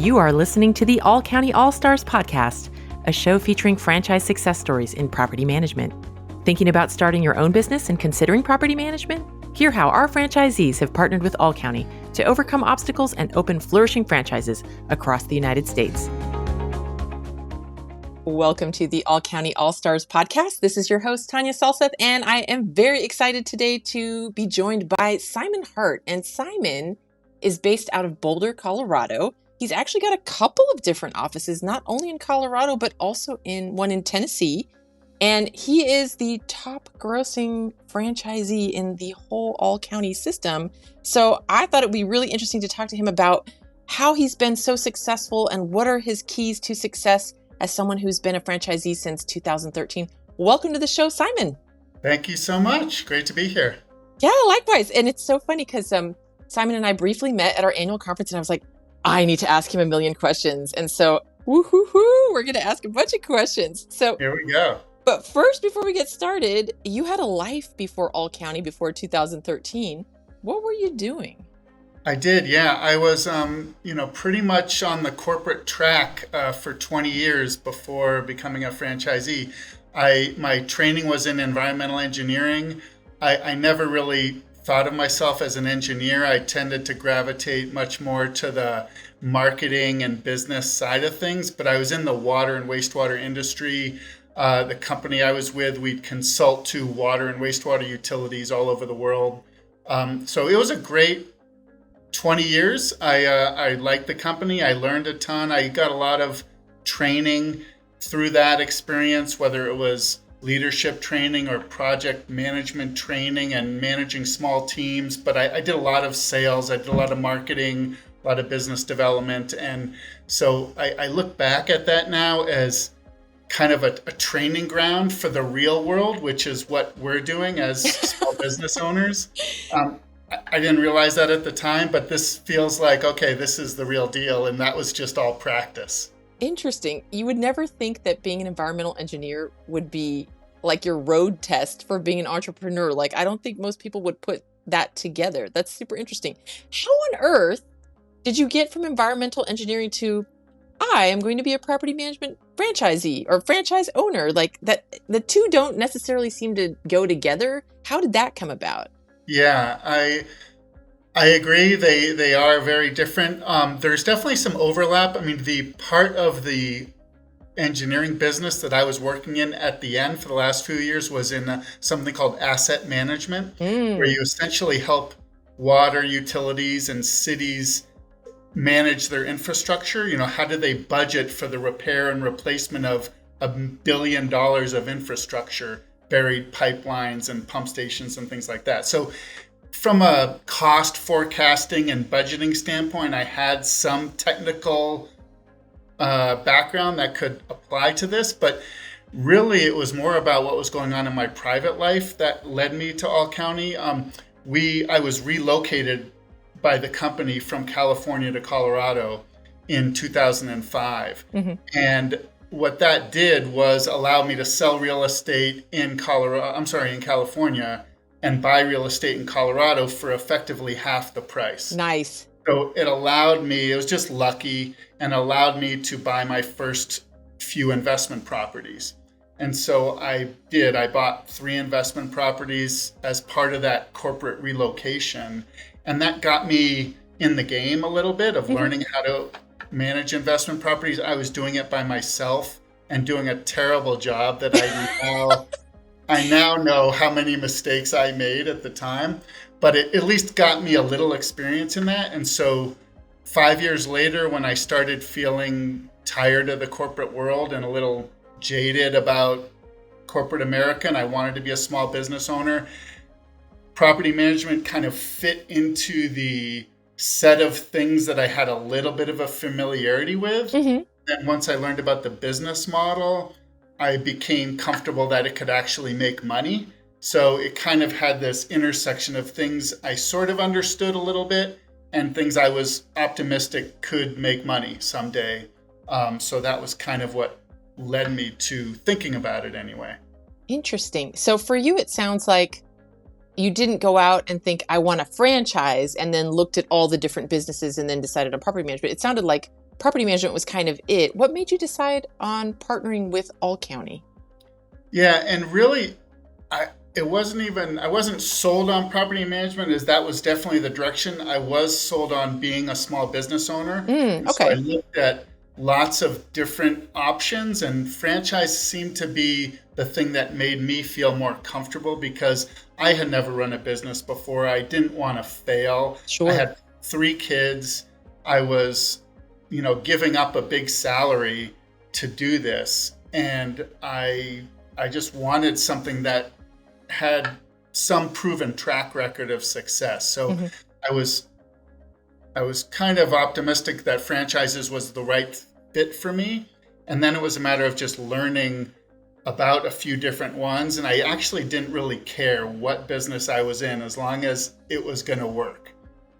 You are listening to the All County All-Stars podcast, a show featuring franchise success stories in property management. Thinking about starting your own business and considering property management? Hear how our franchisees have partnered with All County to overcome obstacles and open flourishing franchises across the United States. Welcome to the All County All-Stars podcast. This is your host, Tanya, and I am very excited today to be joined by Simon Hart. And Simon is based out of Boulder, Colorado. He's actually got a couple of different offices, not only in Colorado, but also one in Tennessee. And he is the top grossing franchisee in the whole All County system. So I thought it would be really interesting to talk to him about how he's been so successful and what are his keys to success as someone who's been a franchisee since 2013. Welcome to the show, Simon. Thank you so much. Great to be here. Yeah, likewise. And it's so funny because Simon and I briefly met at our annual conference and I was like, I need to ask him a million questions. And so, we're going to ask a bunch of questions. So here we go. But first, before we get started, you had a life before All County, before 2013. What were you doing? I did, yeah. I was, pretty much on the corporate track for 20 years before becoming a franchisee. My training was in environmental engineering. I never really thought of myself as an engineer. I tended to gravitate much more to the marketing and business side of things, but I was in the water and wastewater industry. The company I was with, we'd consult to water and wastewater utilities all over the world. So it was a great 20 years. I liked the company. I learned a ton. I got a lot of training through that experience, whether it was leadership training or project management training and managing small teams. But I did a lot of sales. I did a lot of marketing, a lot of business development. And so I look back at that now as kind of a training ground for the real world, which is what we're doing as small business owners. I didn't realize that at the time, but this feels like, okay, this is the real deal. And that was just all practice. Interesting. You would never think that being an environmental engineer would be like your road test for being an entrepreneur. Like, I don't think most people would put that together. That's super interesting. How on earth did you get from environmental engineering to, I am going to be a property management franchisee or franchise owner? Like that, the two don't necessarily seem to go together. How did that come about? Yeah, I agree. They are very different. There's definitely some overlap. I mean, the part of the engineering business that I was working in at the end for the last few years was in something called asset management, where you essentially help water utilities and cities manage their infrastructure. You know, how do they budget for the repair and replacement of $1 billion of infrastructure, buried pipelines and pump stations and things like that. So from a cost forecasting and budgeting standpoint, I had some technical background that could apply to this, but really it was more about what was going on in my private life that led me to All County. I was relocated by the company from California to Colorado in 2005. Mm-hmm. And what that did was allow me to sell real estate in California and buy real estate in Colorado for effectively half the price. Nice. So it was just lucky, and allowed me to buy my first few investment properties. And so I bought 3 investment properties as part of that corporate relocation. And that got me in the game a little bit of learning how to manage investment properties. I was doing it by myself and doing a terrible job that I now know how many mistakes I made at the time, but it at least got me a little experience in that. And so 5 years later, when I started feeling tired of the corporate world and a little jaded about corporate America, and I wanted to be a small business owner, property management kind of fit into the set of things that I had a little bit of a familiarity with. Mm-hmm. And once I learned about the business model, I became comfortable that it could actually make money. So it kind of had this intersection of things I sort of understood a little bit and things I was optimistic could make money someday. So that was kind of what led me to thinking about it anyway. Interesting. So for you, it sounds like you didn't go out and think, I want a franchise, and then looked at all the different businesses and then decided on property management. It sounded like property management was kind of it. What made you decide on partnering with All County? Yeah, and really, it wasn't even, I wasn't sold on property management, as that was definitely the direction. I was sold on being a small business owner. And so I Okay. looked at lots of different options, and franchise seemed to be the thing that made me feel more comfortable because I had never run a business before. I didn't want to fail. I Sure. had 3 kids. I was, giving up a big salary to do this. And I just wanted something that had some proven track record of success. So Hmm. I was I was kind of optimistic that franchises was the right fit for me. And then it was a matter of just learning about a few different ones. And I actually didn't really care what business I was in as long as it was going to work.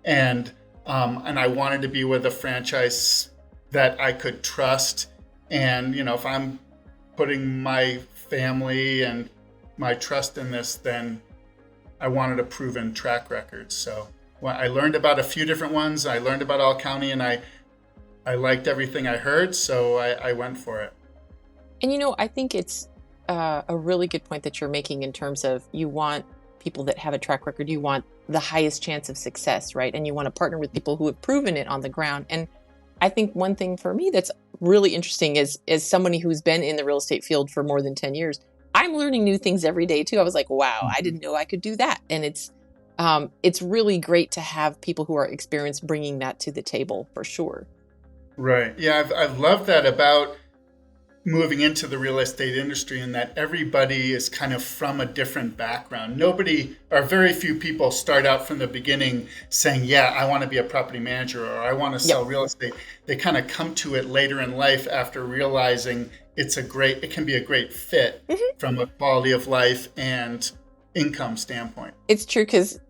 And and I wanted to be with a franchise that I could trust. And if I'm putting my family and my trust in this, then I wanted a proven track record. So well, I learned about a few different ones. I learned about All County, and I liked everything I heard, so I went for it. And I think it's a really good point that you're making in terms of you want people that have a track record. You want the highest chance of success, right? And you want to partner with people who have proven it on the ground. And I think one thing for me that's really interesting is as somebody who's been in the real estate field for more than 10 years, I'm learning new things every day too. I was like, wow, I Mhm. didn't know I could do that. And it's really great to have people who are experienced bringing that to the table for sure. Right. Yeah, I've loved that about moving into the real estate industry, in that everybody is kind of from a different background. Nobody, or very few people, start out from the beginning saying, yeah, I want to be a property manager or I want to Yep. sell real estate. They kind of come to it later in life after realizing it can be a great fit Mhm. from a quality of life and income standpoint. It's true because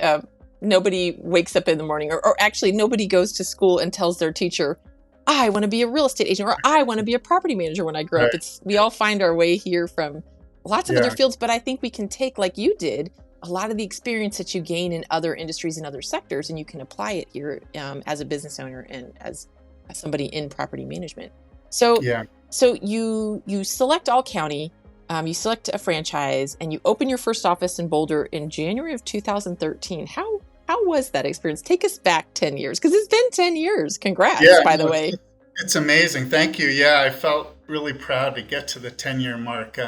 nobody wakes up in the morning, or actually, nobody goes to school and tells their teacher, I want to be a real estate agent or I want to be a property manager when I grow up. Right. We all find our way here from lots of other Yeah. fields, but I think we can take, like you did, a lot of the experience that you gain in other industries and other sectors, and you can apply it here as a business owner and as somebody in property management. So, Yeah. so you select All County. You select a franchise and you open your first office in Boulder in January of 2013. How was that experience? Take us back 10 years because it's been 10 years. Congrats, Yeah, by the no, way. it's amazing. Thank you. Yeah, I felt really proud to get to the 10-year mark.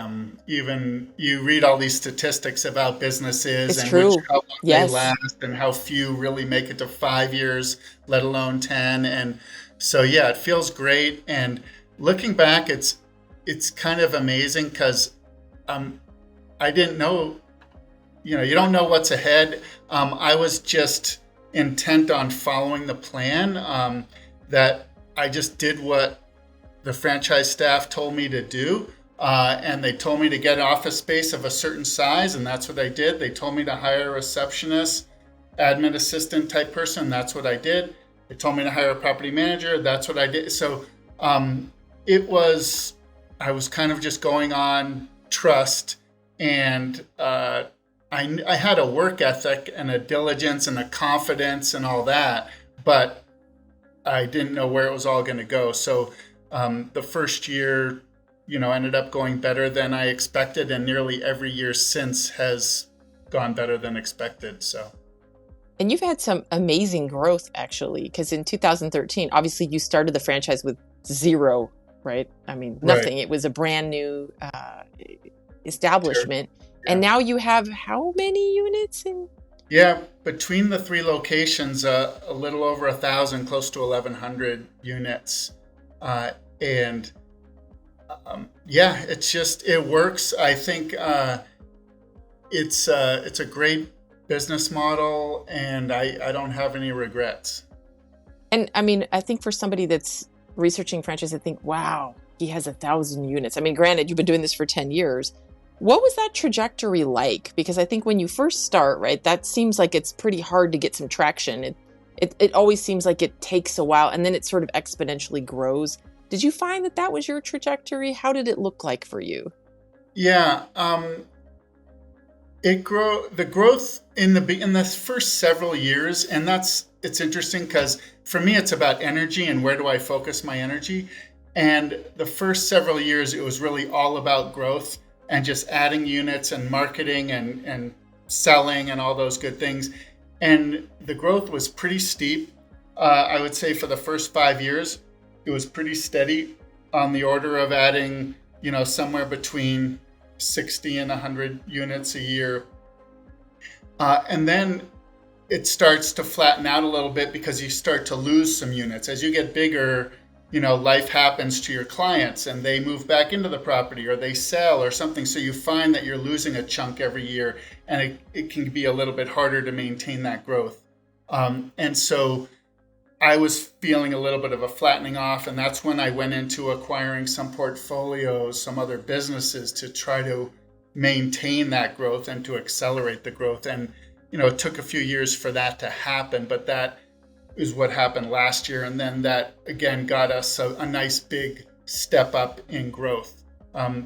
Even you read all these statistics about businesses It's and true. how long they Yes. last and how few really make it to 5 years, let alone 10. And so, yeah, it feels great. And looking back, it's kind of amazing because um, I didn't know, you don't know what's ahead. I was just intent on following the plan, that I just did what the franchise staff told me to do. And they told me to get an office space of a certain size, and that's what I did. They told me to hire a receptionist, admin assistant type person. That's what I did. They told me to hire a property manager. That's what I did. So it was, I was kind of just going on trust. And I had a work ethic and a diligence and a confidence and all that, but I didn't know where it was all going to go. So the first year, ended up going better than I expected, and nearly every year since has gone better than expected. So And you've had some amazing growth actually, because in 2013, obviously you started the franchise with zero, right? I mean, right, nothing. It was a brand new terrible. establishment. And Yeah, now you have how many units in? yeah. Between the 3 locations, a little over 1,000, close to 1,100 units, and yeah, it works. I think it's a great business model, and I don't have any regrets. And I mean, I think for somebody that's researching franchise, I think, wow, he has 1,000 units. I mean, granted, you've been doing this for 10 years. What was that trajectory like? Because I think when you first start, right, that seems like it's pretty hard to get some traction. It always seems like it takes a while and then it sort of exponentially grows. Did you find that that was your trajectory? How did it look like for you? Yeah, The growth in the first several years, and it's interesting because for me it's about energy and where do I focus my energy. And the first several years it was really all about growth and just adding units and marketing and selling and all those good things. And the growth was pretty steep. I would say for the first 5 years it was pretty steady, on the order of adding, somewhere between 60 and 100 units a year. And then it starts to flatten out a little bit because you start to lose some units. As you get bigger, life happens to your clients and they move back into the property or they sell or something. So you find that you're losing a chunk every year, and it can be a little bit harder to maintain that growth. And so I was feeling a little bit of a flattening off, and that's when I went into acquiring some portfolios, some other businesses to try to maintain that growth and to accelerate the growth. And, it took a few years for that to happen, but that is what happened last year. And then that again got us a nice big step up in growth.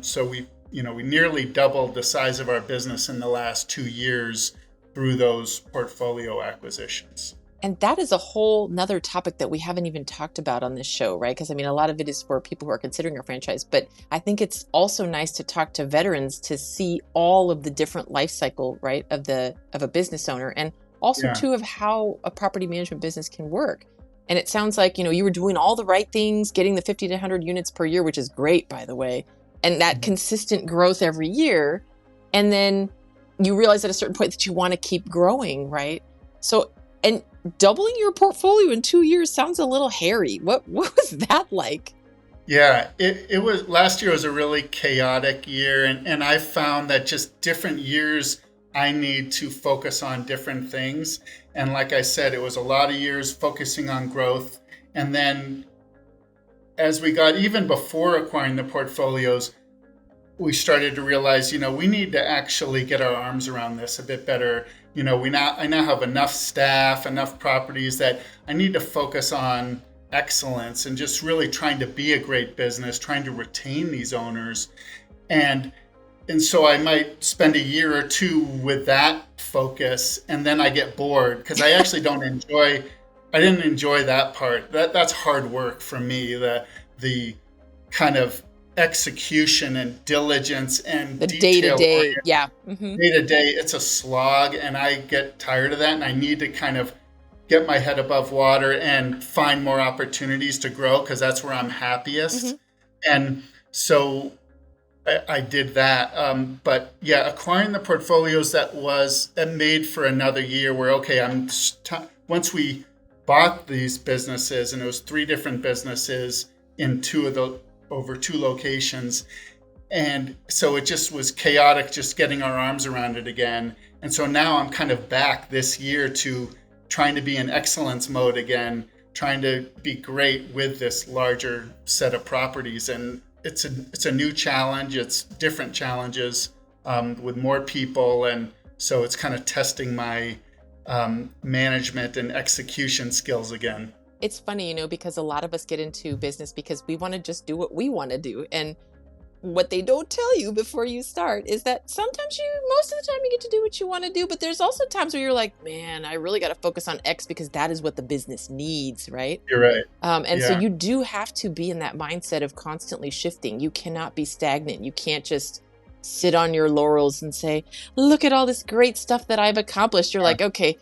So we nearly doubled the size of our business in the last 2 years through those portfolio acquisitions. And that is a whole nother topic that we haven't even talked about on this show, right? Because a lot of it is for people who are considering a franchise, but I think it's also nice to talk to veterans to see all of the different life cycle, right, of a business owner, and also too of how a property management business can work. And it sounds like, you were doing all the right things, getting the 50 to 100 units per year, which is great, by the way, and that consistent growth every year. And then you realize at a certain point that you want to keep growing, right? So, and doubling your portfolio in 2 years sounds a little hairy. What was that like? Yeah, it was, last year was a really chaotic year. And I found that just different years, I need to focus on different things. And like I said, it was a lot of years focusing on growth. And then as we got, even before acquiring the portfolios, we started to realize, we need to actually get our arms around this a bit better. I now have enough staff, enough properties that I need to focus on excellence and just really trying to be a great business, trying to retain these owners. And so I might spend a year or two with that focus, and then I get bored because I actually I didn't enjoy that part. That's hard work for me, the kind of execution and diligence and the day-to-day. Day-to-day, it's a slog, and I get tired of that, and I need to kind of get my head above water and find more opportunities to grow, because that's where I'm happiest. And so I did that. But yeah, acquiring the portfolios, that made for another year where, okay, once we bought these businesses, and it was 3 different businesses in over 2 locations. And so it just was chaotic, just getting our arms around it again. And so now I'm kind of back this year to trying to be in excellence mode again, trying to be great with this larger set of properties. And it's a new challenge. It's different challenges with more people. And so it's kind of testing my management and execution skills again. It's funny, because a lot of us get into business because we want to just do what we want to do. And what they don't tell you before you start is that most of the time you get to do what you want to do, but there's also times where you're like, man, I really got to focus on X because that is what the business needs, right? You're right. So you do have to be in that mindset of constantly shifting. You cannot be stagnant. You can't just sit on your laurels and say, look at all this great stuff that I've accomplished. You're like, okay,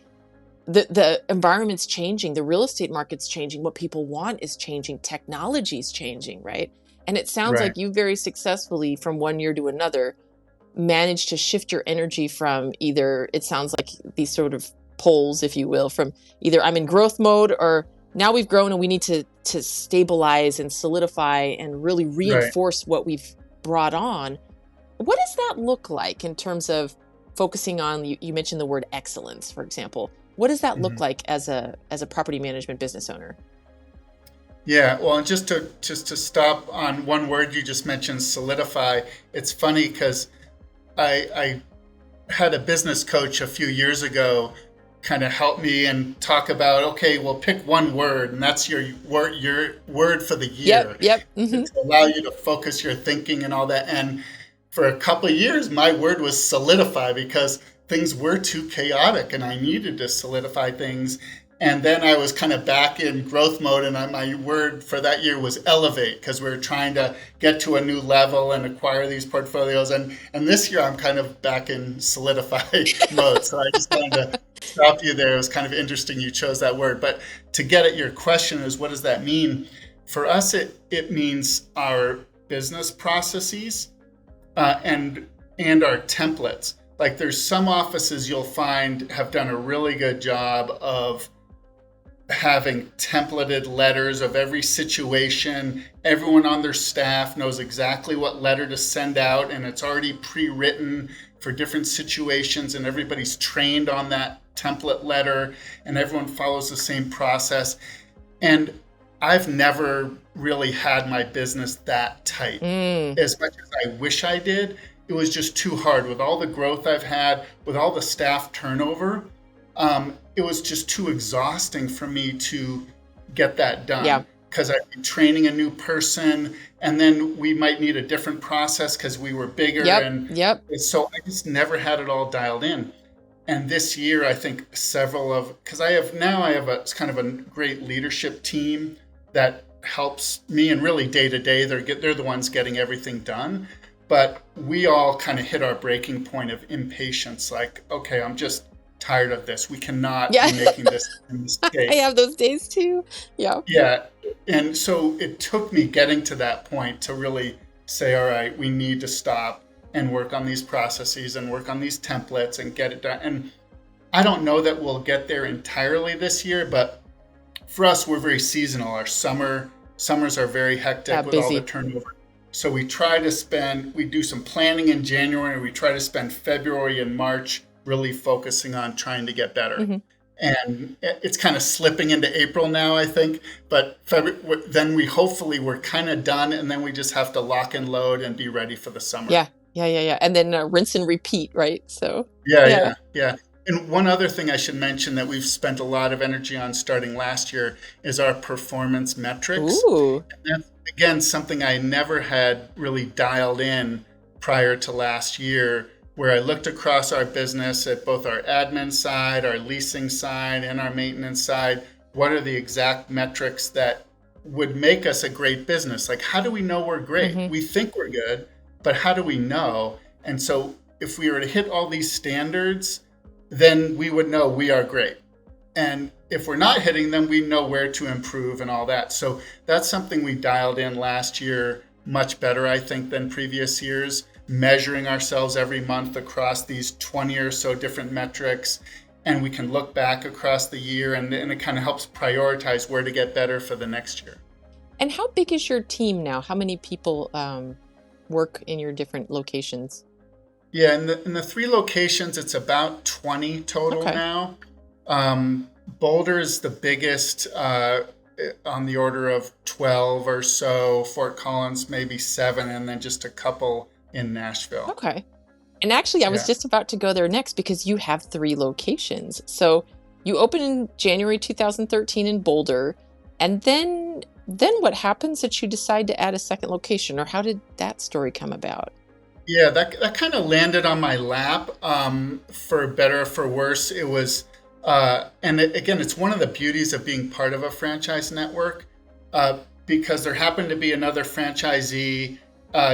the environment's changing, the real estate market's changing, what people want is changing, technology's changing, right? And it sounds like you very successfully, from one year to another, managed to shift your energy from either, it sounds like these sort of poles, if you will, from either I'm in growth mode, or now we've grown and we need to stabilize and solidify and really reinforce what we've brought on. What does that look like in terms of focusing on, you mentioned the word excellence, for example. What does that look like as a property management business owner? Yeah, well, and just to stop on one word you just mentioned, solidify. It's funny because I had a business coach a few years ago kind of help me and talk about, okay, well, pick one word, and that's your word for the year. Yep. To allow you to focus your thinking and all that. And for a couple of years, my word was solidify because things were too chaotic and I needed to solidify things. And then I was kind of back in growth mode, and my word for that year was elevate because we were trying to get to a new level and acquire these portfolios. And this year I'm kind of back in solidify mode. So I just wanted to stop you there. It was kind of interesting you chose that word. But to get at your question is, what does that mean? For us, it means our business processes and our templates. Like there's some offices you'll find have done a really good job of having templated letters of every situation. Everyone on their staff knows exactly what letter to send out, and it's already pre-written for different situations, and everybody's trained on that template letter, and everyone follows the same process. And I've never really had my business that tight. As much as I wish I did, it was just too hard with all the growth I've had, with all the staff turnover. It was just too exhausting for me to get that done because I'd be training a new person, and then we might need a different process because we were bigger. So I just never had it all dialed in. And this year, I think because I have a kind of a great leadership team that helps me, and really day to day, they're the ones getting everything done. But we all kind of hit our breaking point of impatience. Like, okay, I'm just tired of this. We cannot be making this mistake. I have those days too. Yeah. And so it took me getting to that point to really say, all right, we need to stop and work on these processes and work on these templates and get it done. And I don't know that we'll get there entirely this year, but for us, we're very seasonal. Our summers are very hectic with all the turnover. So we do some planning in January. We try to spend February and March really focusing on trying to get better. And it's kind of slipping into April now, I think. But then we're kind of done, and then we just have to lock and load and be ready for the summer. Yeah. And then rinse and repeat, right? So Yeah. And one other thing I should mention that we've spent a lot of energy on starting last year is our performance metrics. Ooh. And that's, again, something I never had really dialed in prior to last year, where I looked across our business at both our admin side, our leasing side, and our maintenance side. What are the exact metrics that would make us a great business? Like, how do we know we're great? We think we're good, but how do we know? And so if we were to hit all these standards, then we would know we are great. And if we're not hitting them, we know where to improve and all that. So that's something we dialed in last year much better, I think, than previous years, measuring ourselves every month across these 20 or so different metrics. And we can look back across the year, and it kind of helps prioritize where to get better for the next year. And how big is your team now? How many people work in your different locations? Yeah, in the 3 locations, it's about 20 total now. Boulder is the biggest, on the order of 12 or so. Fort Collins, maybe 7, and then just a couple in Nashville. Okay. And actually, I was just about to go there next because you have 3 locations. So you opened in January 2013 in Boulder, and then what happens that you decide to add a second location, or how did that story come about? Yeah, that kind of landed on my lap, for better or for worse. It was, again, it's one of the beauties of being part of a franchise network, because there happened to be another franchisee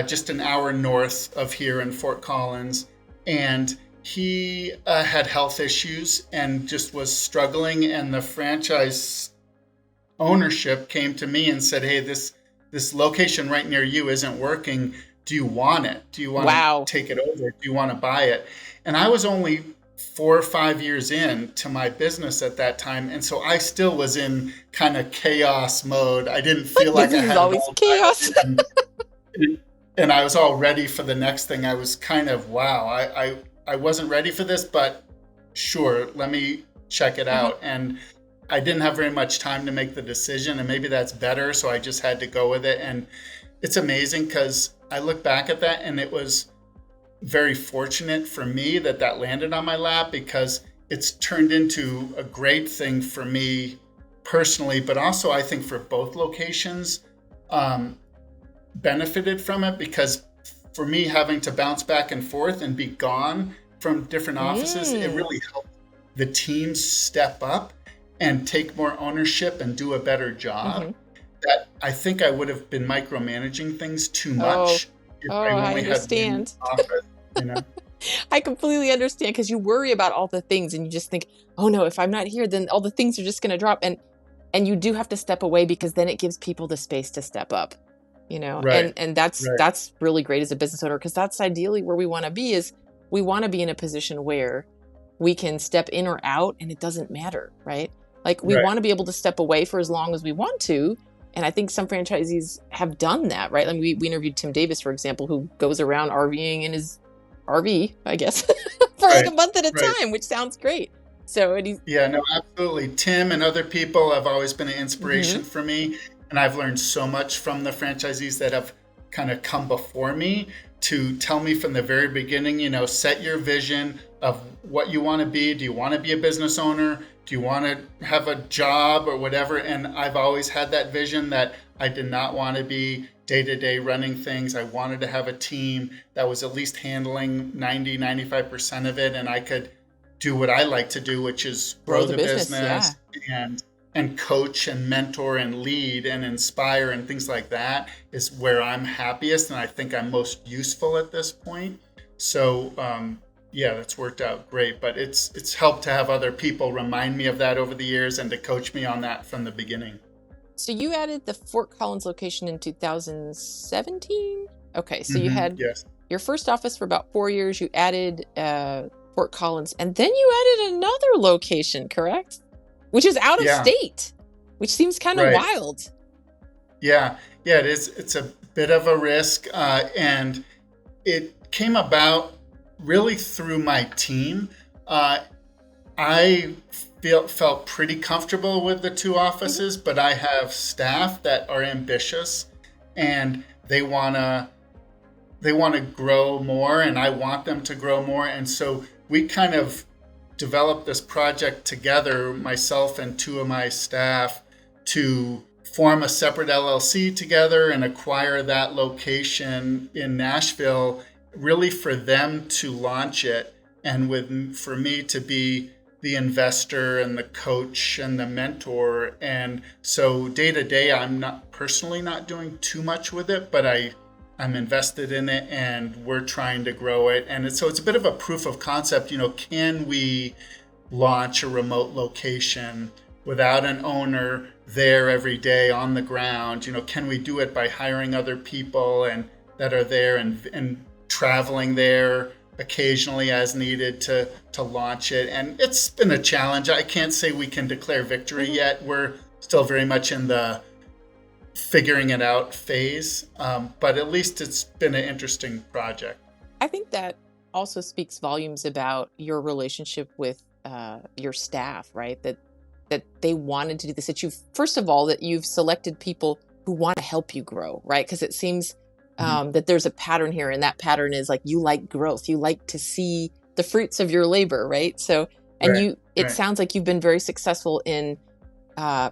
just an hour north of here in Fort Collins, and he had health issues and just was struggling, and the franchise ownership came to me and said, hey, this location right near you isn't working. Do you want it? Do you want to take it over? Do you want to buy it? And I was only 4 or 5 years in to my business at that time. And so I still was in kind of chaos mode. I didn't feel like I had always chaos. And I was all ready for the next thing. I was kind of, wow, I wasn't ready for this, but sure, let me check it out. And I didn't have very much time to make the decision, and maybe that's better. So I just had to go with it. And it's amazing because I look back at that, and it was very fortunate for me that landed on my lap, because it's turned into a great thing for me personally, but also I think for both locations, benefited from it, because for me, having to bounce back and forth and be gone from different offices, it really helped the teams step up and take more ownership and do a better job. That I think I would have been micromanaging things too much if I I only had one understand. office, you know? I completely understand because you worry about all the things and you just think, oh no, if I'm not here, then all the things are just going to drop. And you do have to step away because then it gives people the space to step up, Right, and that's right, that's really great as a business owner, because that's ideally where we want to be. Is we want to be in a position where we can step in or out and it doesn't matter, right? Like we right. want to be able to step away for as long as we want to. And I think some franchisees have done that, right? I mean, we interviewed Tim Davis, for example, who goes around RVing in his RV, I guess, for like a Right, month at a right. time, which sounds great. So, and he's, Yeah, no, absolutely. Tim and other people have always been an mhm. inspiration for me. And I've learned so much from the franchisees that have kind of come before me to tell me from the very beginning, set your vision of what you want to be. Do you want to be a business owner? Do you want to have a job or whatever? And I've always had that vision that I did not want to be day to day running things. I wanted to have a team that was at least handling 90, 95% of it. And I could do what I like to do, which is Grow grow the the business. Yeah. business and coach and mentor and lead and inspire and things like that is where I'm happiest and I think I'm most useful at this point. So yeah, that's worked out great. But it's helped to have other people remind me of that over the years and to coach me on that from the beginning. So you added the Fort Collins location in 2017. Okay. So you had Yes. your first office for about 4 years. You added Fort Collins, and then you added another location, correct? Which is out of Yeah. state, which seems kind of Right. wild. Yeah. Yeah. It is. It's a bit of a risk, and it came about really through my team. I felt pretty comfortable with the two Mhm. offices, but I have staff that are ambitious and they want to grow more, and I want them to grow more. And so we kind of developed this project together, myself and two of my staff, to form a separate LLC together and acquire that location in Nashville, really for them to launch it and for me to be the investor and the coach and the mentor. And so day to day, I'm not doing too much with it, but I'm invested in it and we're trying to grow it. And so it's a bit of a proof of concept. Can we launch a remote location without an owner there every day on the ground? Can we do it by hiring other people and that are there and traveling there occasionally as needed to launch it? And it's been a challenge. I can't say we can declare victory Mhm. yet. We're still very much in the figuring it out phase, but at least it's been an interesting project. I think that also speaks volumes about your relationship with your staff, right? That they wanted to do this. That first of all, that you've selected people who want to help you grow, right? Because it seems Mhm. that there's a pattern here, and that pattern is like you like growth. You like to see the fruits of your labor, right? So, and Right, it right. sounds like you've been very successful in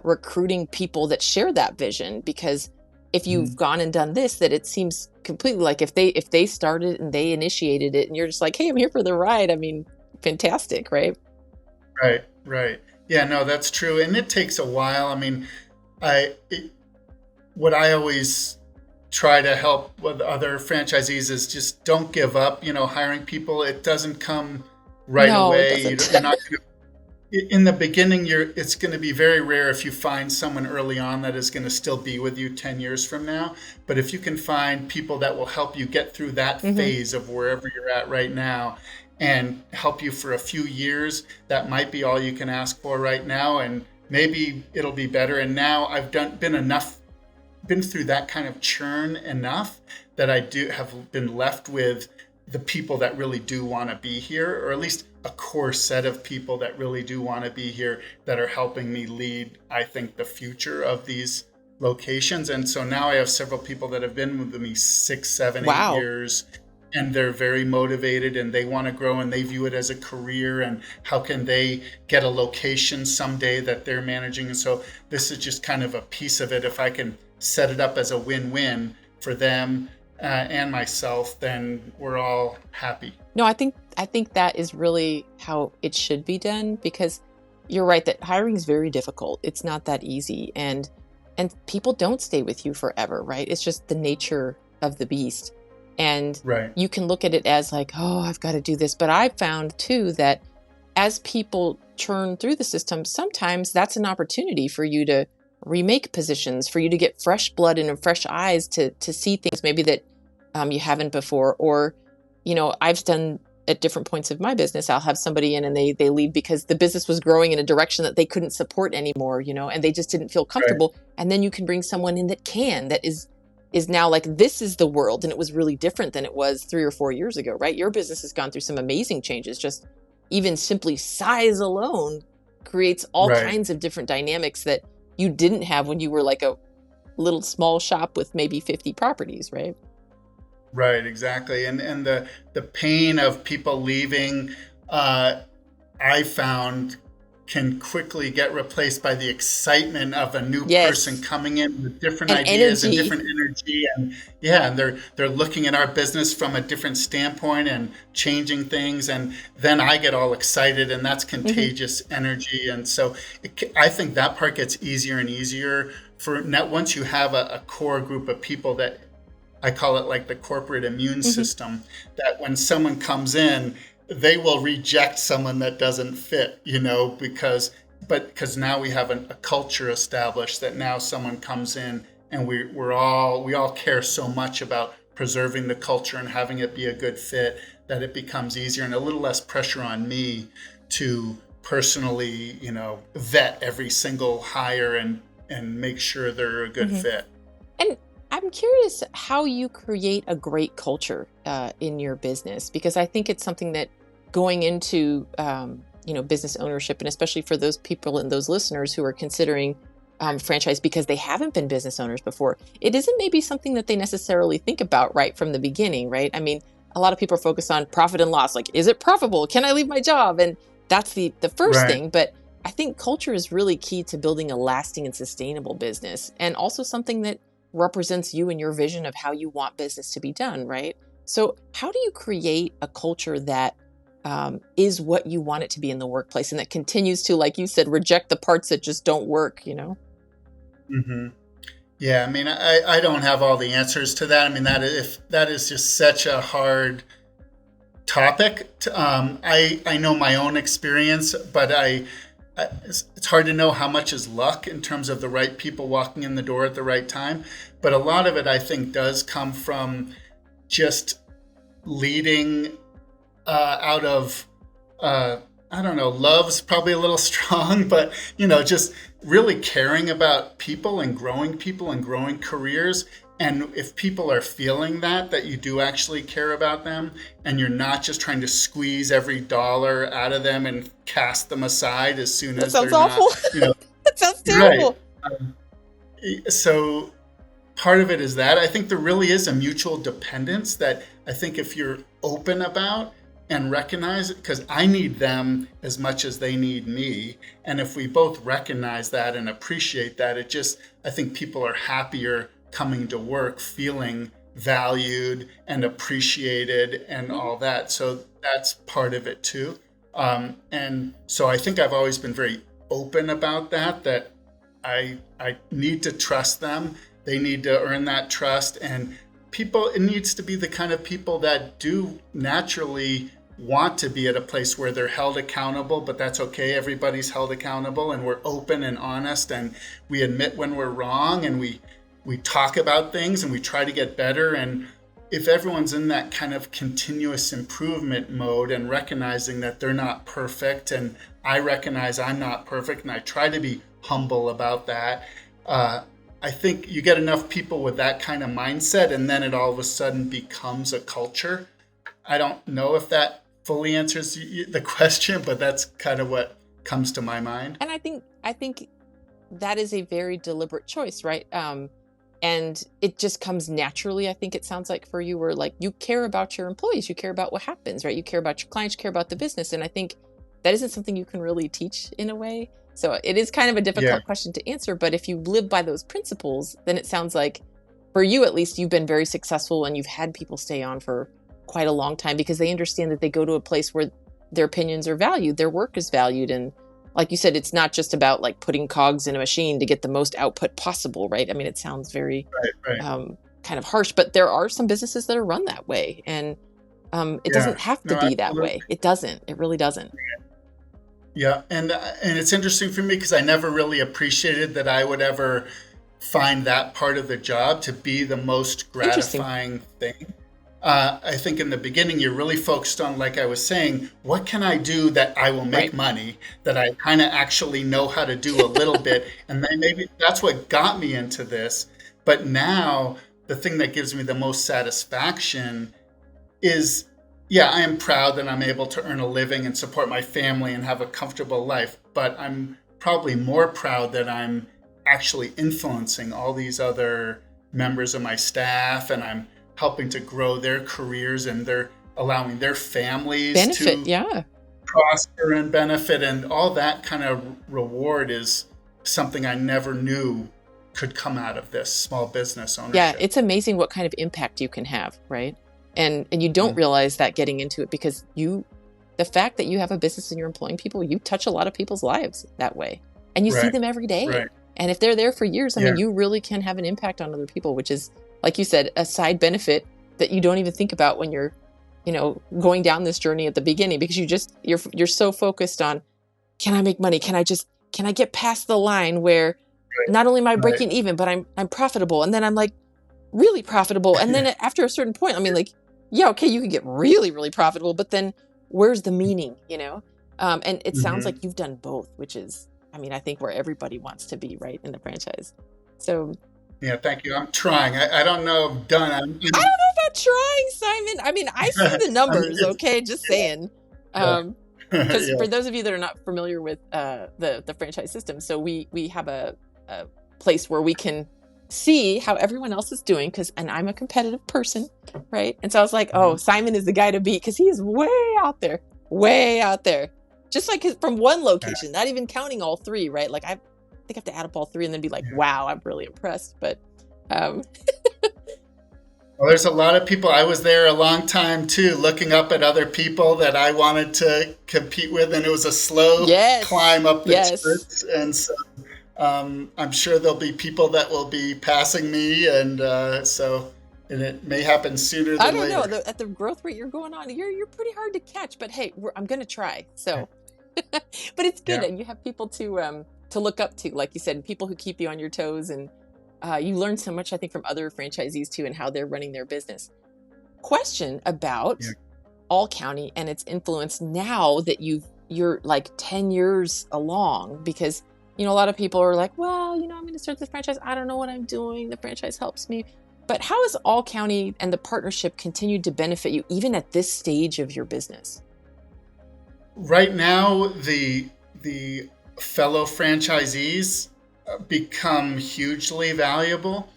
recruiting people that share that vision, because if you've Mhm. gone and done this, that it seems completely like if they started and they initiated it and you're just like, hey, I'm here for the ride. I mean, fantastic, right? Right, right. Yeah, no, that's true. And it takes a while. I mean, I it, what I always try to help with other franchisees is just don't give up. Hiring people, it doesn't come right No, it away. doesn't. You're not going to in the beginning. It's going to be very rare if you find someone early on that is going to still be with you 10 years from now. But if you can find people that will help you get through that Hmm. phase of wherever you're at right now and help you for a few years, that might be all you can ask for right now, and maybe it'll be better. And now I've been through that kind of churn enough that I do have been left with the people that really do want to be here, or at least a core set of people that really do want to be here, that are helping me lead, I think, the future of these locations. And so now I have several people that have been with me 6, 7, 8 Wow. years, and they're very motivated and they want to grow and they view it as a career, and how can they get a location someday that they're managing. And so this is just kind of a piece of it. If I can set it up as a win-win for them and myself, then we're all happy. No, I think that is really how it should be done, because you're right that hiring is very difficult. It's not that easy, and people don't stay with you forever, right? It's just the nature of the beast. And Right. you can look at it as like, oh, I've got to do this. But I've found too that as people churn through the system, sometimes that's an opportunity for you to remake positions, for you to get fresh blood and fresh eyes to see things maybe that you haven't before. Or, I've done at different points of my business, I'll have somebody in and they leave because the business was growing in a direction that they couldn't support anymore, and they just didn't feel Right. comfortable. And then you can bring someone in that is now like, this is the world. And it was really different than it was 3 or 4 years ago, right? Your business has gone through some amazing changes. Just even simply size alone creates all Right. kinds of different dynamics that you didn't have when you were like a little small shop with maybe 50 properties, right? Right, exactly. And the pain of people leaving, I found, can quickly get replaced by the excitement of a new person Yes. coming in with different And ideas and energy. different energy. And yeah, and they're looking at our business from a different standpoint and changing things. And then I get all excited, and that's Hmm. contagious energy. And so I think that part gets easier and easier for net once you have a core group of people that I call it like the corporate immune Hmm. system, that when someone comes in, they will reject someone that doesn't fit, because now we have a culture established that now someone comes in and we all care so much about preserving the culture and having it be a good fit, that it becomes easier and a little less pressure on me to personally, vet every single hire and make sure they're a good Hmm. fit. And I'm curious how you create a great culture in your business, because I think it's something that going into business ownership, and especially for those people and those listeners who are considering franchise because they haven't been business owners before, it isn't maybe something that they necessarily think about right from the beginning, right? I mean, a lot of people are focused on profit and loss, like, is it profitable? Can I leave my job? And that's the first Right. thing. But I think culture is really key to building a lasting and sustainable business, and also something that represents you and your vision of how you want business to be done, right? So, how do you create a culture that is what you want it to be in the workplace, and that continues to, like you said, reject the parts that just don't work? Hmm. Yeah, I mean, I don't have all the answers to that. I mean, that is just such a hard topic. I know my own experience, but it's hard to know how much is luck in terms of the right people walking in the door at the right time. But a lot of it, I think, does come from just leading out of I don't know, love's probably a little strong, but just really caring about people and growing careers. And if people are feeling that you do actually care about them, and you're not just trying to squeeze every dollar out of them and cast them aside as soon That as sounds they're not, awful. That sounds right. terrible. So part of it is that I think there really is a mutual dependence that I think if you're open about and recognize it, because I need them as much as they need me. And if we both recognize that and appreciate that, I think people are happier coming to work, feeling valued and appreciated and Hmm. all that. So that's part of it too. And so I think I've always been very open about that I need to trust them. They need to earn that trust. And it needs to be the kind of people that do naturally want to be at a place where they're held accountable, but that's okay. Everybody's held accountable, and we're open and honest, and we admit when we're wrong, and we talk about things, and we try to get better. And if everyone's in that kind of continuous improvement mode and recognizing that they're not perfect, and I recognize I'm not perfect, and I try to be humble about that, I think you get enough people with that kind of mindset, and then it all of a sudden becomes a culture. I don't know if that fully answers the question, but that's kind of what comes to my mind. And I think that is a very deliberate choice, right? And it just comes naturally. I think it sounds like for you, where like you care about your employees, you care about what happens, right? You care about your clients, you care about the business, and I think that isn't something you can really teach in a way. So it is kind of a Yeah. difficult question to answer. But if you live by those principles, then it sounds like for you at least, you've been very successful and you've had people stay on for quite a long time because they understand that they go to a place where their opinions are valued, their work is valued. And like you said, it's not just about like putting cogs in a machine to get the most output possible, right? I mean, it sounds very Right. kind of harsh, but there are some businesses that are run that way. And it Yeah. doesn't have to No, be that absolutely. way. It doesn't. It really doesn't. Yeah, and it's interesting for me because I never really appreciated that I would ever find that part of the job to be the most Interesting. gratifying thing. I think in the beginning you're really focused on, like I was saying, what can I do that I will make Right. money, that I kind of actually know how to do a little bit, and then maybe that's what got me into this. But now the thing that gives me the most satisfaction is, yeah, I am proud that I'm able to earn a living and support my family and have a comfortable life. But I'm probably more proud that I'm actually influencing all these other members of my staff, and I'm helping to grow their careers, and they're allowing their families Benefit. to Yeah. prosper and benefit. And all that kind of reward is something I never knew could come out of this small business Yeah. ownership. It's amazing what kind of impact you can have, right? And you don't Yeah. realize that getting into it because the fact that you have a business and you're employing people, you touch a lot of people's lives that way. And you see Right. them every day. Right. And if they're there for years, I Yeah. mean, you really can have an impact on other people, which is, like you said, a side benefit that you don't even think about when you're, going down this journey at the beginning because you're so focused on, can I make money? Can I get past the line where not only am I Right. breaking even, but I'm profitable. And then I'm like really profitable. And then after a certain point, I mean, like, yeah, okay, you can get really, really profitable, but then where's the meaning, And it sounds Mhm. like you've done both, which is, I mean, I think where everybody wants to be, right, in the franchise. So Yeah, thank you. I'm trying. I don't know if done. I don't know about trying, Simon. I mean, I see the I mean, numbers, okay, just saying. yeah, Because yeah, for those of you that are not familiar with the franchise system, so we have a place where we can see how everyone else is doing. And I'm a competitive person, right? And so I was like, oh, mhm, Simon is the guy to beat because he is way out there. Just like from one yeah, location, not even counting all three, right? Like I think I have to add up all three and then be like, yeah. wow, I'm really impressed. But um, Well, there's a lot of people. I was there a long time too, looking up at other people that I wanted to compete with, and it was a slow yes, climb up the yes. charts. And so I'm sure there'll be people that will be passing me, and it may happen sooner I than don't know. later. At the growth rate you're going on, you're pretty hard to catch. But hey, I'm gonna try. So, but it's good, Yeah. and you have people to look up to, like you said, people who keep you on your toes, and you learn so much, I think, from other franchisees too, and how they're running their business. Question about Yeah. All County and its influence now that you're like 10 years along, because a lot of people are like, well, I'm going to start this franchise, I don't know what I'm doing, the franchise helps me. But how has All County and the partnership continued to benefit you even at this stage of your business? Right now, the fellow franchisees become hugely valuable,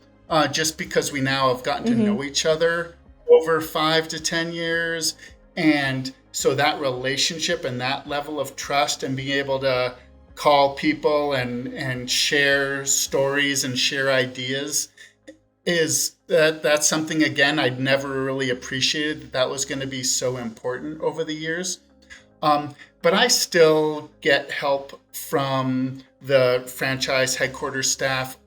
just because we now have gotten to Mm-hmm. know each other over 5 to 10 years. And so that relationship and that level of trust, and being able to call people and share stories and share ideas, that's something, again, I'd never really appreciated that was going to be so important over the years. But I still get help from the franchise headquarters staff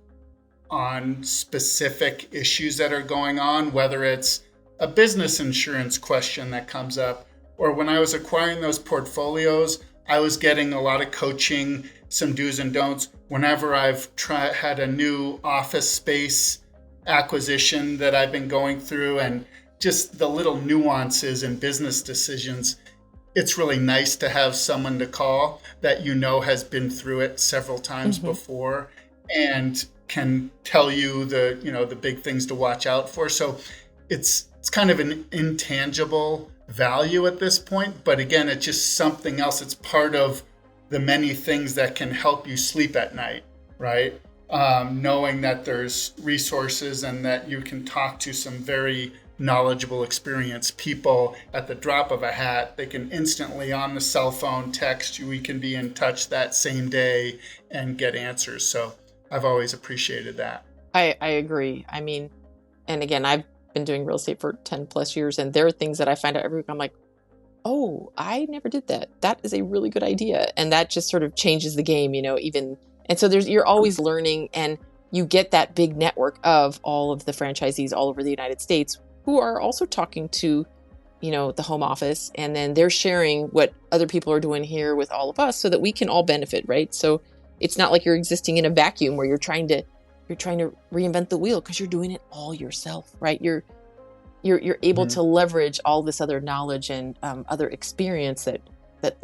on specific issues that are going on, whether it's a business insurance question that comes up, or when I was acquiring those portfolios, I was getting a lot of coaching, some do's and don'ts. Whenever I've had a new office space acquisition that I've been going through, and just the little nuances and business decisions, it's really nice to have someone to call that has been through it several times Mm-hmm. before, and can tell you the big things to watch out for. So it's kind of an intangible value at this point, but again, it's just something else. It's part of the many things that can help you sleep at night, right? Knowing that there's resources and that you can talk to some very knowledgeable, experienced people at the drop of a hat. They can instantly, on the cell phone, text you. We can be in touch that same day and get answers. So I've always appreciated that. I agree. I mean, and again, I've been doing real estate for 10 plus years, and there are things that I find out every week. I'm like, oh, I never did that. That is a really good idea. And that just sort of changes the game, even. And so you're always learning, and you get that big network of all of the franchisees all over the United States who are also talking to, the home office, and then they're sharing what other people are doing here with all of us so that we can all benefit, right? So it's not like you're existing in a vacuum where you're trying to reinvent the wheel, because you're doing it all yourself, right? You're able to leverage all this other knowledge and other experience that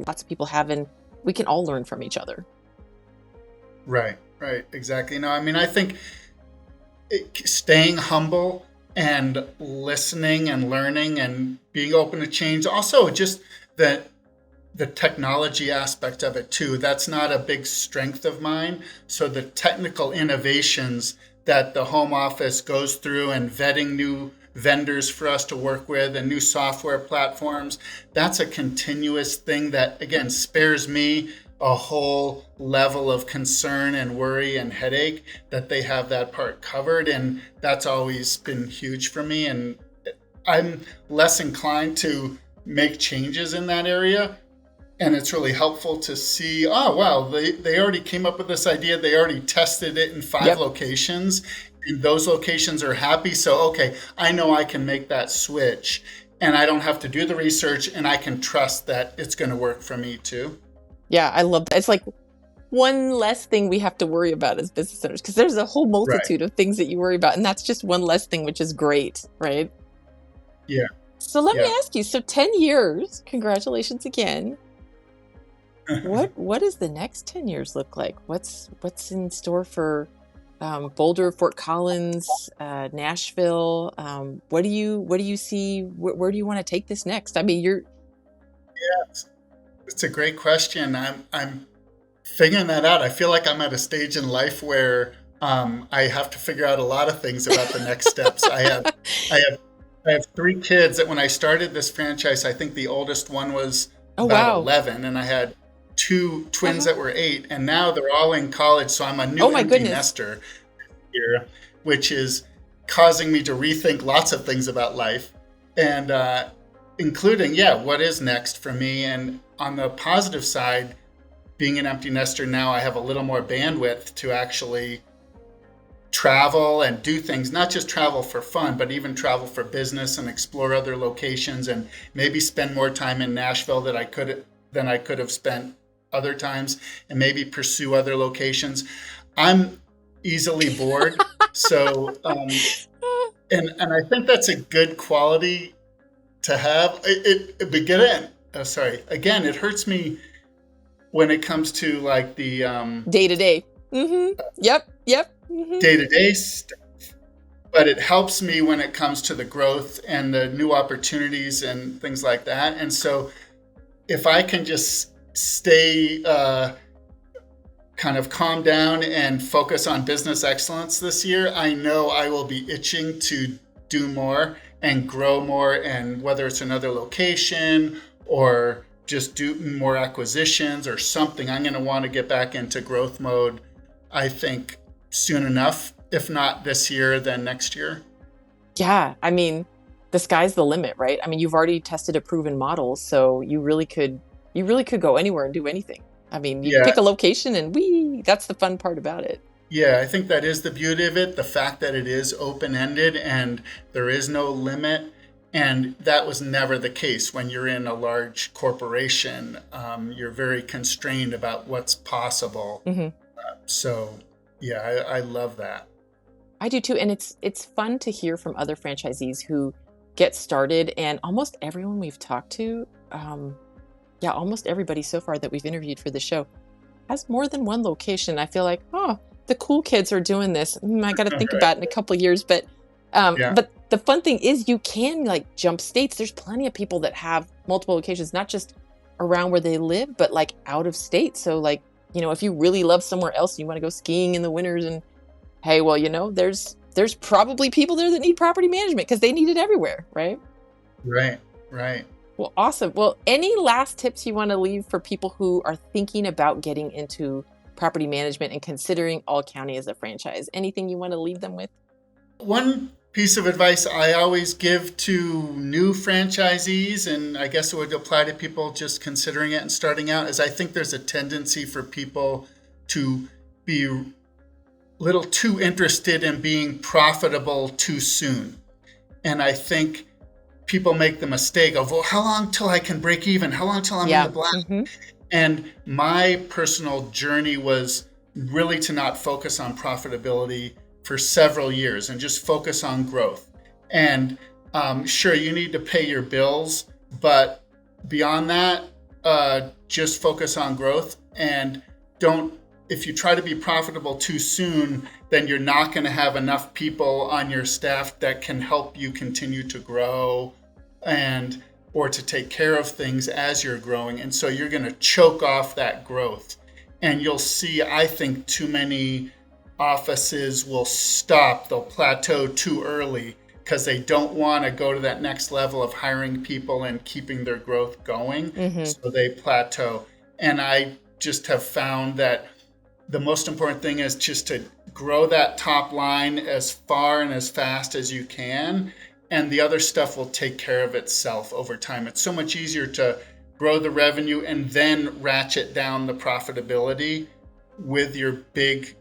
lots of people have, and we can all learn from each other. Right, exactly. I think staying humble and listening and learning and being open to change. Also, just the technology aspect of it too. That's not a big strength of mine. So the technical innovations that the home office goes through, and vetting new vendors for us to work with and new software platforms, that's a continuous thing that, again, spares me a whole level of concern and worry and headache, that they have that part covered. And that's always been huge for me. And I'm less inclined to make changes in that area. And it's really helpful to see, oh, wow, they already came up with this idea. They already tested it in 5 locations, and those locations are happy. So, okay, I know I can make that switch, and I don't have to do the research, and I can trust that it's going to work for me too. Yeah, I love that. It's like one less thing we have to worry about as business owners, because there's a whole multitude of things that you worry about, and that's just one less thing, which is great, right? Yeah. So let me ask you, so 10 years, congratulations again. What does the next 10 years look like? What's in store for Boulder, Fort Collins, Nashville? What do you see? Where do you want to take this next? I mean, it's a great question. I'm figuring that out. I feel like I'm at a stage in life where I have to figure out a lot of things about the next steps. I have 3 kids that when I started this franchise, I think the oldest one was about 11, and I had 2 twins that were 8, and now they're all in college. So I'm a new empty nester here, which is causing me to rethink lots of things about life, and including, what is next for me. And on the positive side, being an empty nester now, I have a little more bandwidth to actually travel and do things, not just travel for fun, but even travel for business and explore other locations, and maybe spend more time in Nashville than I could have spent other times, and maybe pursue other locations. I'm easily bored. So, and I think that's a good quality to have. Again, it hurts me when it comes to like the day-to-day. Yep. Day-to-day stuff. But it helps me when it comes to the growth and the new opportunities and things like that. And so if I can just stay kind of calm down and focus on business excellence this year, I know I will be itching to do more and grow more. And whether it's another location or just do more acquisitions or something, I'm going to want to get back into growth mode, I think, soon enough. If not this year, then next year. Yeah. I mean, the sky's the limit, right? I mean, you've already tested a proven model, so you really could go anywhere and do anything. I mean, you pick a location and that's the fun part about it. Yeah, I think that is the beauty of it. The fact that it is open-ended and there is no limit. And that was never the case when you're in a large corporation. You're very constrained about what's possible. I love that. I do too. And it's fun to hear from other franchisees who get started, and almost everyone we've talked to, almost everybody so far that we've interviewed for the show has more than one location. I feel like, the cool kids are doing this. I got to think about it in a couple of years. But the fun thing is you can like jump states. There's plenty of people that have multiple locations, not just around where they live, but like out of state. So like, if you really love somewhere else and you want to go skiing in the winters, and hey, well, there's probably people there that need property management because they need it everywhere, right? Right. Well, awesome. Well, any last tips you want to leave for people who are thinking about getting into property management and considering All County as a franchise? Anything you want to leave them with? One piece of advice I always give to new franchisees, and I guess it would apply to people just considering it and starting out, is I think there's a tendency for people to be a little too interested in being profitable too soon. And I think people make the mistake of, well, how long till I can break even? How long till I'm in the black? Mm-hmm. And my personal journey was really to not focus on profitability for several years and just focus on growth. And sure, you need to pay your bills, but beyond that, just focus on growth. And if you try to be profitable too soon, then you're not going to have enough people on your staff that can help you continue to grow or to take care of things as you're growing. And so you're going to choke off that growth. And you'll see, I think, too many offices will stop. They'll plateau too early because they don't want to go to that next level of hiring people and keeping their growth going. Mm-hmm. So they plateau. And I just have found that the most important thing is just to grow that top line as far and as fast as you can. And the other stuff will take care of itself over time. It's so much easier to grow the revenue and then ratchet down the profitability with your big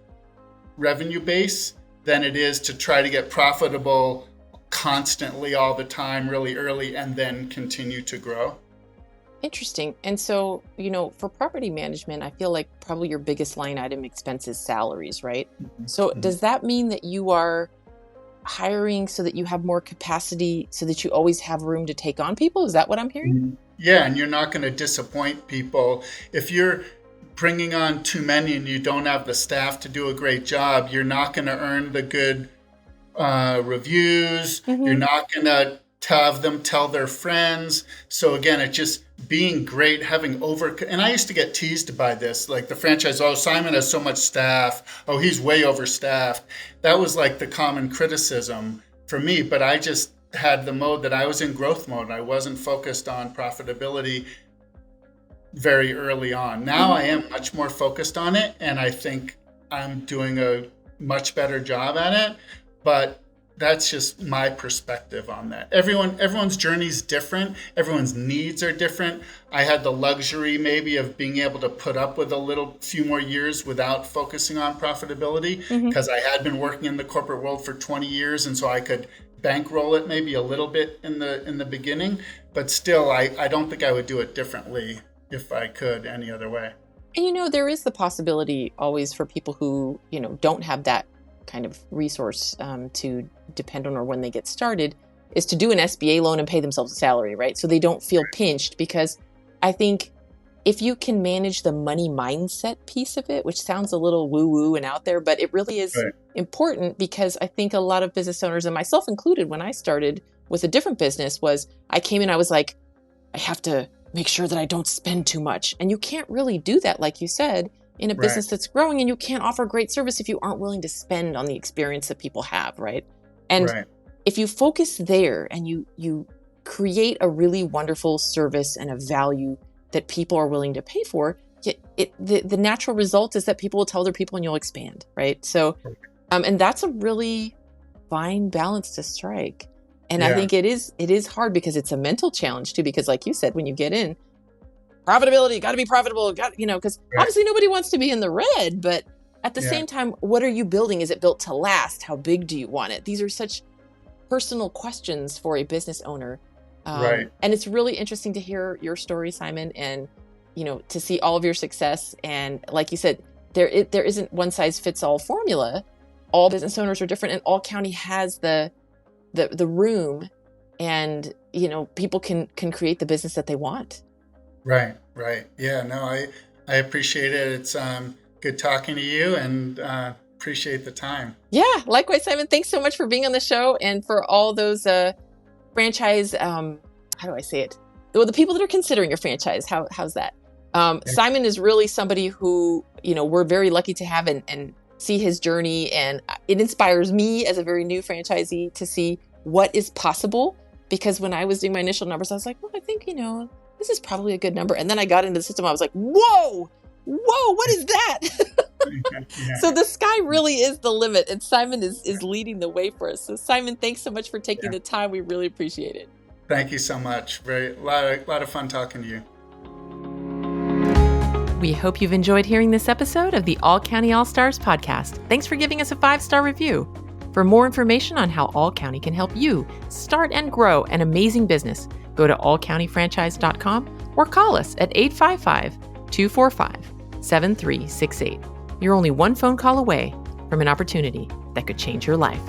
revenue base than it is to try to get profitable constantly all the time really early and then continue to grow. Interesting. And so, for property management, I feel like probably your biggest line item expense is salaries, right? Mm-hmm. So does that mean that you are hiring so that you have more capacity so that you always have room to take on people? Is that what I'm hearing? Yeah, and you're not going to disappoint people. If you're bringing on too many and you don't have the staff to do a great job, you're not going to earn the good reviews. Mm-hmm. You're not going to have them tell their friends. So again, it's just being great, and I used to get teased by this, like the franchise, oh, Simon has so much staff. Oh, he's way overstaffed. That was like the common criticism for me, but I just had the mode that I was in growth mode. I wasn't focused on profitability very early on. Now I am much more focused on it, and I think I'm doing a much better job at it, but that's just my perspective on that. Everyone's journey is different. Everyone's needs are different. I had the luxury maybe of being able to put up with a few more years without focusing on profitability because I had been working in the corporate world for 20 years. And so I could bankroll it maybe a little bit in the beginning, but still, I don't think I would do it differently if I could any other way. And there is the possibility always for people who, don't have that kind of resource to depend on or when they get started, is to do an SBA loan and pay themselves a salary, right? So they don't feel pinched, because I think if you can manage the money mindset piece of it, which sounds a little woo-woo and out there, but it really is important, because I think a lot of business owners, and myself included, when I started with a different business, was I came in, I was like, I have to make sure that I don't spend too much. And you can't really do that, like you said, in a business that's growing, and you can't offer great service if you aren't willing to spend on the experience that people have, right? And if you focus there and you create a really wonderful service and a value that people are willing to pay for, the natural result is that people will tell other people and you'll expand, right? So, and that's a really fine balance to strike. And I think it is hard, because it's a mental challenge too, because like you said, when you get in, profitability, got to be profitable, because obviously nobody wants to be in the red, but at the same time, what are you building? Is it built to last? How big do you want it? These are such personal questions for a business owner. And it's really interesting to hear your story, Simon, and, to see all of your success. And like you said, there isn't one size fits all formula. All business owners are different, and all county has the room, and, people can create the business that they want. Right. Yeah, no, I appreciate it. It's good talking to you, and appreciate the time. Yeah, likewise, Simon. Thanks so much for being on the show, and for all those franchise, how do I say it? Well, the people that are considering your franchise, how's that? Simon is really somebody who, we're very lucky to have and see his journey, and it inspires me as a very new franchisee to see what is possible, because when I was doing my initial numbers, I was like, well, I think, this is probably a good number. And then I got into the system. I was like, whoa, Whoa, what is that? Yeah. So the sky really is the limit, and Simon is leading the way for us. So Simon, thanks so much for taking Yeah. the time. We really appreciate it. Thank you so much. A lot of fun talking to you. We hope you've enjoyed hearing this episode of the All County All Stars podcast. Thanks for giving us a 5-star review. For more information on how All County can help you start and grow an amazing business, go to allcountyfranchise.com or call us at 855-245-7368. You're only one phone call away from an opportunity that could change your life.